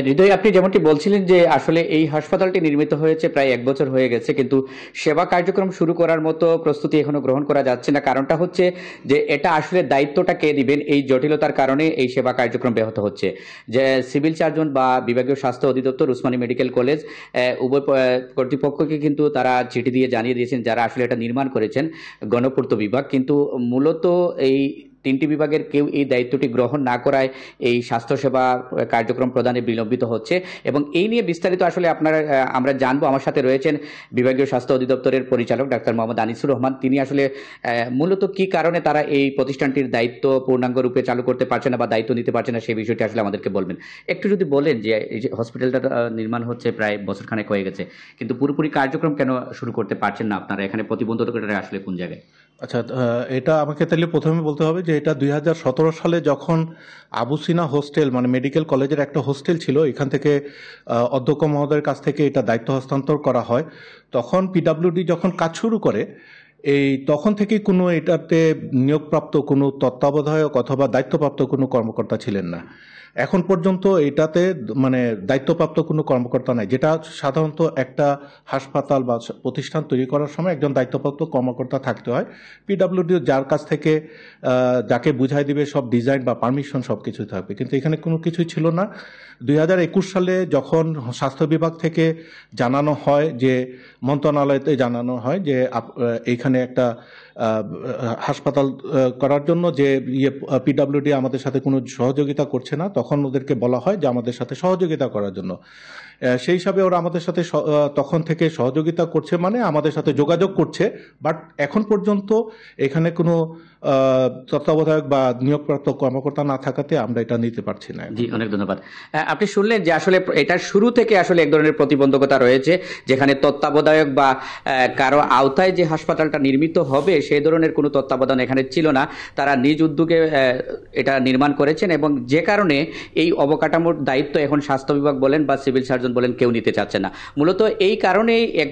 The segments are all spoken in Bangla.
হৃদয়, আপনি যেমনটি বলছিলেন যে আসলে এই হাসপাতালটি নির্মিত হয়েছে প্রায় ১ বছর হয়ে গেছে, কিন্তু সেবা কার্যক্রম শুরু করার মতো প্রস্তুতি এখনো গ্রহণ করা যাচ্ছে না। কারণটা হচ্ছে যে এটা আসলে দায়িত্বটা কে দিবেন, এই জটিলতার কারণে এই সেবা কার্যক্রম ব্যাহত হচ্ছে। যে সিভিল সার্জন বা বিভাগীয় স্বাস্থ্য অধিদপ্তর, উসমানী মেডিকেল কলেজ, উভয় কর্তৃপক্ষকে কিন্তু তারা চিঠি দিয়ে জানিয়ে দিয়েছেন, যারা আসলে এটা নির্মাণ করেছেন, গণপূর্ত বিভাগ। কিন্তু মূলত এই ৩টি বিভাগের কেউ এই দায়িত্বটি গ্রহণ না করায় এই স্বাস্থ্যসেবা কার্যক্রম প্রদানে বিলম্বিত হচ্ছে। এবং এই নিয়ে বিস্তারিত আসলে আমরা জানবো। আমার সাথে রয়েছেন বিভাগীয় স্বাস্থ্য অধিদপ্তরের পরিচালক ডাক্তার মোহাম্মদ আনিসুর রহমান। তিনি আসলে মূলত কি কারণে তারা এই প্রতিষ্ঠানটির দায়িত্ব পূর্ণাঙ্গ রূপে চালু করতে পারছে না বা দায়িত্ব নিতে পারছে না, সেই বিষয়টি আসলে আমাদেরকে বলবেন। একটু যদি বলেন যে এই যে হসপিটালটা নির্মাণ হচ্ছে প্রায় বছরখানেক হয়ে গেছে, কিন্তু পুরোপুরি কার্যক্রম কেন শুরু করতে পারছেন না আপনারা? এখানে প্রতিবন্ধকতা আসলে কোন জায়গায়? আচ্ছা, এটা আমাকে তাহলে প্রথমে বলতে হবে যে এটা ২০১৭ সালে যখন আবু সিনা হোস্টেল মানে মেডিকেল কলেজের একটা হোস্টেল ছিল, এখান থেকে অধ্যক্ষ মহোদয়ের কাছ থেকে এটা দায়িত্ব হস্তান্তর করা হয়। তখন পিডাব্লিউডি যখন কাজ শুরু করে, তখন থেকে কোনো এটাতে নিয়োগপ্রাপ্ত কোনো তত্ত্বাবধায়ক অথবা দায়িত্বপ্রাপ্ত কোনো কর্মকর্তা ছিলেন না। এখন পর্যন্ত এটাতে মানে দায়িত্বপ্রাপ্ত কোনো কর্মকর্তা নাই, যেটা সাধারণত একটা হাসপাতাল বা প্রতিষ্ঠান তৈরি করার সময় একজন দায়িত্বপ্রাপ্ত কর্মকর্তা থাকতে হয়। পিডাব্লিউডি যার কাছ থেকে যাকে বুঝাই দিবে সব ডিজাইন বা পারমিশন সব কিছু থাকবে, কিন্তু এখানে কোনো কিছুই ছিল না। ২০২১ সালে যখন স্বাস্থ্য বিভাগ থেকে জানানো হয়, যে মন্ত্রণালয়তে জানানো হয় যে এইখানে একটা হাসপাতাল করার জন্য যে পিডাব্লিউডি আমাদের সাথে কোনো সহযোগিতা করছে না, তখন ওদেরকে বলা হয় যে আমাদের সাথে সহযোগিতা করার জন্য। সেই হিসাবে ওরা আমাদের সাথে তখন থেকে সহযোগিতা করছে, মানে আমাদের সাথে যোগাযোগ করছে। বাট এখন পর্যন্ত এখানে কোনো তত্ত্বাবধায়ক বা নিয়োগপ্রাপ্ত কর্মকর্তা না থাকাতে আমরা এটা নিতে পারছি না। জি, অনেক ধন্যবাদ। আপনি শুনলেন যে আসলে এটার শুরু থেকে আসলে এক ধরনের প্রতিবন্ধকতা রয়েছে, যেখানে তত্ত্বাবধায়ক বা কারো আওতায় যে হাসপাতালটা নির্মিত হবে সেই ধরনের কোনো তত্ত্বাবধান এখানে ছিল না। তারা নিজ উদ্যোগে এটা নির্মাণ করেছেন, এবং যে কারণে এই অবকাঠামোর দায়িত্ব এখন স্বাস্থ্য বিভাগ বলেন বা সিভিল সার্জন বলেন কেউ নিতে চাচ্ছে না। মূলত এই কারণেই ১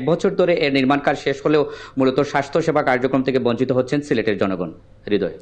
বছর ধরে এর নির্মাণ কাজ শেষ হলেও মূলত স্বাস্থ্যসেবা কার্যক্রম থেকে বঞ্চিত হচ্ছেন সিলেটের জনগণ। হৃদয়।